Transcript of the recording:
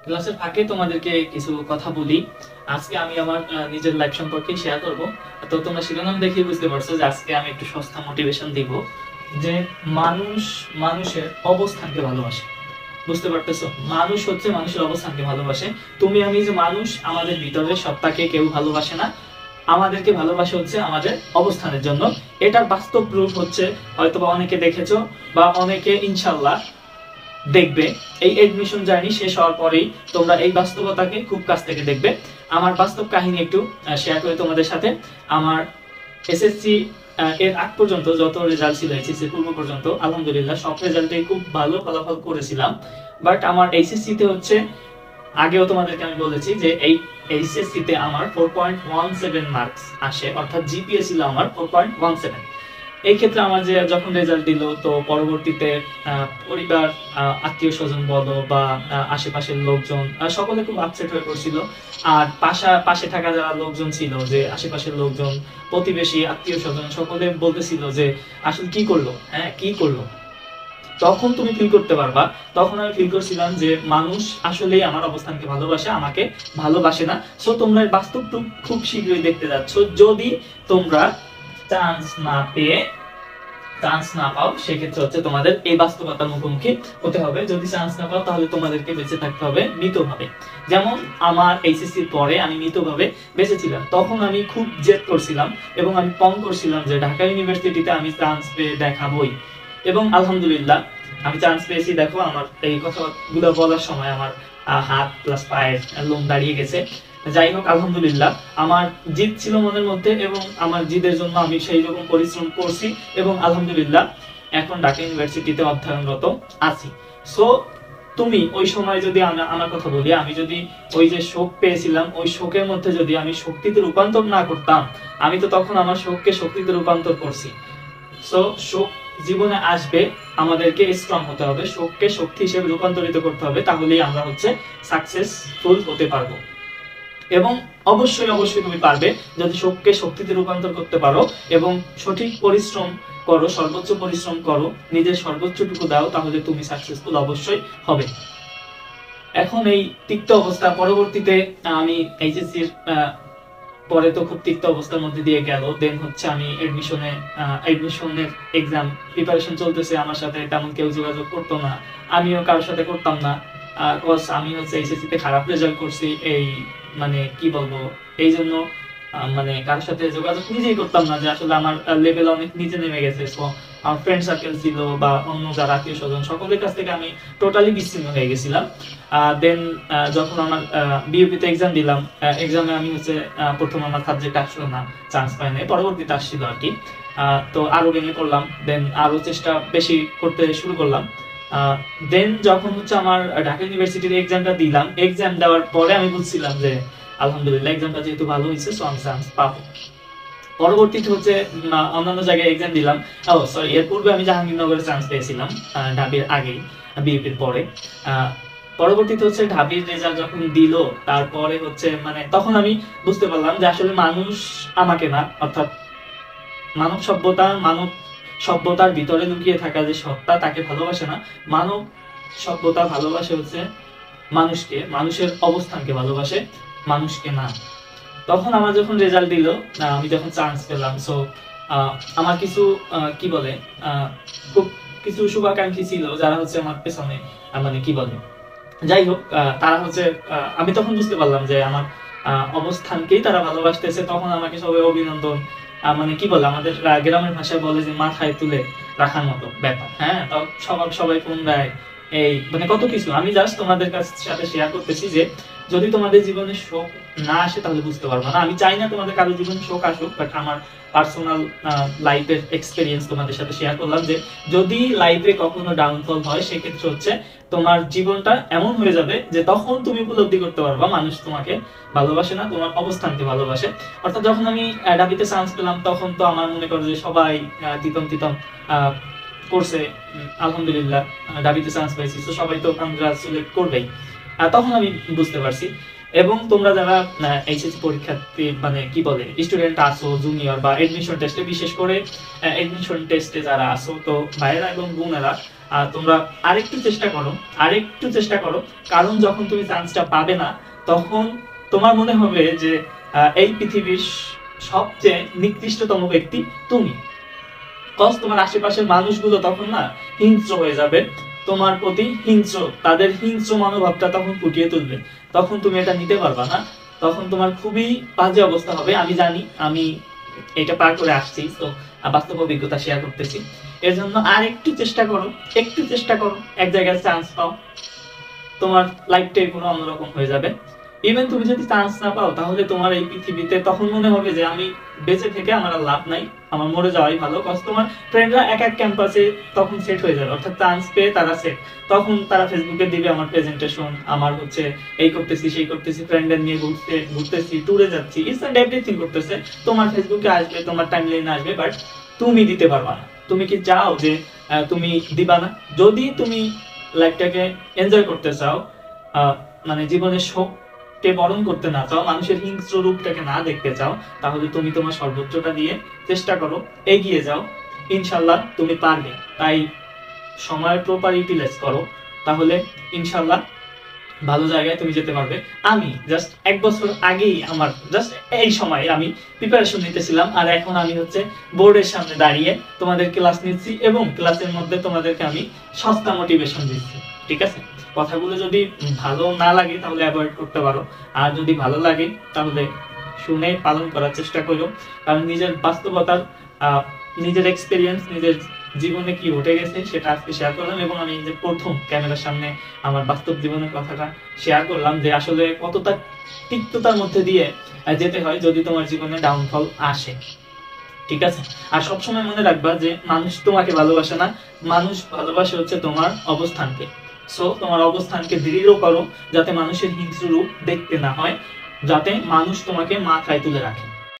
ক্লাসের ফাঁকে তোমাদেরকে কিছু কথা বলি। আজকে আমি আমার নিজের লাইফ সম্পর্কে শেয়ার করব। তো তোমরা শিরোনাম দেখে বুঝতে পারছো যে আজকে আমি একটু সস্তা মোটিভেশন দিব যে মানুষ মানুষের অবস্থানকে ভালোবাসে। বুঝতে পারতেছো, মানুষ হচ্ছে মানুষের অবস্থানকে ভালোবাসে। তুমি আমি যে মানুষ, আমাদের ভিতরে সত্তাকে কেউ ভালোবাসে না, আমাদেরকে ভালোবাসে হচ্ছে আমাদের অবস্থানের জন্য। এটার বাস্তব প্রুফ হচ্ছে হয়তোবা অনেকে দেখেছো বা অনেকে ইনশাল্লাহ দেখবে। এই এডমিশন জার্নি শেষ হওয়ার পরেই তোমরা এই বাস্তবতাকে খুব কাছ থেকে দেখবে। আমার বাস্তব কাহিনী একটু শেয়ার করি তোমাদের সাথে। আমার এসএসসি এর আগ পর্যন্ত যত রেজাল্ট ছিল, এইচএসসি পূর্ব পর্যন্ত আলহামদুলিল্লাহ সব রেজাল্টেই খুব ভালো ফলাফল করেছিলাম। বাট আমার এইচএসসি তে হচ্ছে, আগেও তোমাদেরকে আমি বলেছি যে এই এইচএসসি তে আমার 4.17 মার্কস আসে, অর্থাৎ জিপিএ ছিল আমার 4.17। এই ক্ষেত্রে আমার যে যখন রেজাল্ট দিল, তো পরবর্তীতে পরিবার, আত্মীয় স্বজন বলো বা আশেপাশের লোকজন সকলে খুব আপসেট হয়ে পড়ছিল। আর পাশে থাকা যারা লোকজন ছিল, যে আশেপাশের লোকজন, প্রতিবেশী, আত্মীয় স্বজন সকলে বলতেছিল যে আসলে কি করলো, কি করলো। তখন তুমি ফিল করতে পারবা, তখন আমি ফিল করছিলাম যে মানুষ আসলেই আমার অবস্থানকে ভালোবাসে, আমাকে ভালোবাসে না। সো তোমরা বাস্তব খুব শীঘ্রই দেখতে যাচ্ছ। যদি তোমরা চান্স না পাও, সেক্ষেত্রে হচ্ছে তোমাদের এই বাস্তবতার মুখোমুখি হতে হবে। যদি চান্স না পাও, তাহলে তোমাদেরকে বেঁচে থাকতে হবে মৃতভাবে। যেমন আমার এইচএসসির পরে আমি মৃতভাবে বেঁচে ছিলাম। তখন আমি খুব জেদ করছিলাম এবং আমি পণ করছিলাম যে ঢাকা ইউনিভার্সিটিতে আমি চান্স পেয়ে দেখাবই। এবং আলহামদুলিল্লাহ আমি চান্স পেয়েছি। দেখো, আমার এই কথাগুলো বলার সময় আমার হাত প্লাস পায়ের লোম দাঁড়িয়ে গেছে। যাই হোক, আলহামদুলিল্লাহ আমার জিদ ছিল মনের মধ্যে এবং আমার জিদের জন্য আমি সেই রকম পরিশ্রম করছি এবং আলহামদুলিল্লাহ এখন ঢাকা ইউনিভার্সিটিতে অধ্যয়নরত আছি। সো তুমি ওই সময় যদি আমার কথা বলি, আমি যদি ওই যে শোক পেয়েছিলাম, ওই শোকের মধ্যে যদি আমি শক্তিতে রূপান্তর না করতাম, আমি তো তখন আমার শোককে শক্তিতে রূপান্তর করছি। সো শোক জীবনে আসবে, আমাদেরকে স্ট্রং হতে হবে, শোককে শক্তি হিসেবে রূপান্তরিত করতে হবে, তাহলেই আমরা হচ্ছে সাকসেসফুল হতে পারবো। এবং অবশ্যই তুমি পারবে যদি শোককে শক্তিতে রূপান্তর করতে পারো এবং সঠিক পরিশ্রম করো, সর্বোচ্চ পরিশ্রম করো, নিজের সর্বোচ্চটুকু দাও, তাহলে তুমি সাকসেসফুল অবশ্যই হবে। এখন এই তিক্ত অবস্থা পরবর্তীতে আমি এইচএসসির পরে তো খুব তিক্ত অবস্থার মধ্যে দিয়ে গেল। দেন হচ্ছে আমি এডমিশনের এক্সাম প্রিপারেশন চলতেছে, আমার সাথে তেমন কেউ যোগাযোগ করতো না, আমিও কারোর সাথে করতাম না। আমি হচ্ছে এইচএসসি তে খারাপ রেজাল্ট করছি, এই মানে কি বলবো, এই জন্য মানে কারোর সাথে যোগাযোগ নিজেই করতাম না, যে আসলে আমার লেভেল অনেক নিচে নেমে গেছে। সো আমার ফ্রেন্ড সার্কেল ছিল বা অন্য যারা আত্মীয় স্বজন, সকলের কাছ থেকে আমি টোটালি বিচ্ছিন্ন হয়ে গেছিলাম। দেন যখন আমার বিউপিতে এক্সাম দিলাম, এক্সামে আমি হচ্ছে প্রথম আমার সাবজেক্ট আসলো না, চান্স পাই নাই, পরবর্তীতে আসছিল আর কি। তো আরো ভেঙে পড়লাম, দেন আরো চেষ্টা বেশি করতে শুরু করলাম। দেন যখন হচ্ছে আমার ঢাকা ইউনিভার্সিটির এক্সামটা দিলাম, এক্সাম দেওয়ার পরে আমি বুঝছিলাম যে আলহামদুলিল্লাহ এক্সামটা যেহেতু ভালো হয়েছে, সো আমি চান্স পাবো। পরবর্তীতে হচ্ছে অন্যান্য জায়গায় এক্সাম দিলাম। সরি, এর পূর্বে আমি জাহাঙ্গীরনগরে চান্স পেয়েছিলাম, ঢাবির আগেই, বিএপির পরে। পরবর্তীতে হচ্ছে ঢাবির রেজাল্ট যখন দিল, তারপরে হচ্ছে মানে তখন আমি বুঝতে পারলাম যে আসলে মানুষ আমাকে না, অর্থাৎ মানব সভ্যতার ভিতরে লুকিয়ে থাকা যে সত্তা, তাকে ভালোবাসে না। মানব সভ্যতা ভালোবাসে হচ্ছে মানুষকে, মানুষের অবস্থানকে ভালোবাসে, মানুষকে না। তখন আমার যখন রেজাল্ট দিল, আমি যখন চান্স পেলাম, সো আমার কিছু কি বলে খুব কিছু শুভাকাঙ্ক্ষী ছিল যারা হচ্ছে আমার পেছনে মানে কি বলে, যাই হোক, তারা হচ্ছে আমি তখন বুঝতে পারলাম যে আমার অবস্থানকেই তারা ভালোবাসতেছে। তখন আমাকে সবাই অভিনন্দন, মানে কি বলে, আমাদের গ্রামের ভাষায় বলে যে মাথায় তুলে রাখার মতো ব্যাপার। হ্যাঁ, সবাই ফোন দেয়, এই মানে কত কিছু। আমি জাস্ট তোমাদের সাথে শেয়ার করতেছি যে যদি তোমাদের জীবনে শোক না আসে তাহলে বুঝতে পারবো না। আমি চাই না তোমাদের কারো জীবনে শোক আসুক, বাট আমার পার্সোনাল লাইফের এক্সপেরিয়েন্স তোমাদের সাথে শেয়ার করলাম যে যদি লাইফে কখনো ডাউনফল হয়, সেক্ষেত্রে হচ্ছে তোমার জীবনটা এমন হয়ে যাবে যে তখন তুমি উপলব্ধি করতে পারবা মানুষ তোমাকে ভালোবাসে না, তোমার অবস্থানকে ভালোবাসে। অর্থাৎ যখন আমি ঢাবিতে চান্স পেলাম, তখন তো আমার মনে করো যে সবাই তিতম করছে, আলহামদুলিল্লাহ ঢাবিতে চান্স পেয়েছি, তো সবাই তো কংগ্রাচুলেট করবেই। তখন আমি বুঝতে পারছি। এবং তোমরা যারা এইচএসসি পরীক্ষার্থী মানে কি বলে স্টুডেন্ট আসো, জুনিয়র বা এডমিশন টেস্টে, বিশেষ করে এডমিশন টেস্টে যারা আসো, তো ভাইয়েরা এবং বোনেরা তোমরা আরেকটু চেষ্টা করো, কারণ যখন তুমি চান্সটা পাবে না তখন তোমার মনে হবে যে এই পৃথিবীর সবচেয়ে নিকৃষ্টতম ব্যক্তি তুমি। তোমার আশেপাশের মানুষগুলো তখন না হিংস্র হয়ে যাবে তোমার প্রতি, তাদের হিংস্র মনোভাবটা তখন ফুটিয়ে তুলবে। তখন তুমি এটা নিতে পারবা না, তখন তোমার খুবই বাজে অবস্থা হবে। আমি জানি, আমি এটা পার করে আসছি, তো বাস্তব অভিজ্ঞতা শেয়ার করতেছি। এর জন্য আর একটু চেষ্টা করো, এক জায়গায় চান্স পাও, তোমার লাইফটাই পুরো অন্যরকম হয়ে যাবে। ইভেন তুমি যদি চান্স না পাও তাহলে তোমার এই পৃথিবীতে তখন মনে হবে যে আমি বেঁচে থেকে আমার আর লাভ নাই, আমার মরে যাওয়াই ভালো। কজ তোমার ফ্রেন্ডরা এক ক্যাম্পাসে তখন সেট হয়ে যাবে, অর্থাৎ চান্স পেয়ে তারা সেট। তখন তারা ফেসবুকে দিবে আমার প্রেজেন্টেশন, আমার হচ্ছে এই করতেছি সেই করতেছি, ফ্রেন্ডদের নিয়ে ঘুরতেছি, ট্যুরে যাচ্ছি, ইটস এন্ড এভরিথিং করতেছে। তোমার ফেসবুকে আসবে, তোমার টাইমলাইনে আসবে, বাট তুমি দিতে পারবা না। তুমি কি চাও যে তুমি দিবা না? যদি তুমি লাইফটাকে এনজয় করতে চাও, মানে জীবনের শোককে বরণ করতে না চাও, মানুষের হিংস্র রূপটাকে না দেখতে চাও, তাহলে তুমি তোমার সর্বোচ্চটা দিয়ে চেষ্টা করো, এগিয়ে যাও, ইনশাল্লাহ তুমি পারবে। তাই সময়ের প্রপার ইউটিলাইজ করো, তাহলে ইনশাল্লাহ ভালো জায়গায় তুমি যেতে পারবে। আমি জাস্ট 1 বছর আগেই আমার জাস্ট এই সময় আমি প্রিপারেশন নিতেছিলাম, আর এখন আমি হচ্ছে বোর্ডের সামনে দাঁড়িয়ে তোমাদের ক্লাস নিচ্ছি এবং ক্লাসের মধ্যে তোমাদেরকে আমি সস্তা মোটিভেশন দিচ্ছি। ঠিক আছে, কথাগুলো যদি ভালো না লাগে তাহলে অ্যাভয়েড করতে পারো, আর যদি ভালো লাগে তাহলে শুনে পালন করার চেষ্টা করো। কারণ নিজের বাস্তবতার নিজের এক্সপেরিয়েন্স, নিজের জীবনে কি ঘটে গেছে সেটা আজকে শেয়ার করলাম, এবং আমি যে প্রথম ক্যামেরার সামনে আমার বাস্তব জীবনের কথাটা শেয়ার করলাম, যে আসলে কতটা তিক্ততার মধ্যে দিয়ে যেতে হয় যদি তোমার জীবনে ডাউনফল আসে। ঠিক আছে, আর সবসময় মনে রাখবা যে মানুষ তোমাকে ভালোবাসে না, মানুষ ভালোবাসে হচ্ছে তোমার অবস্থানকে। সো তোমার অবস্থানকে দৃঢ় করো, যাতে মানুষের হিংস্র রূপ দেখতে না হয়, যাতে মানুষ তোমাকে মাথায় তুলে রাখে।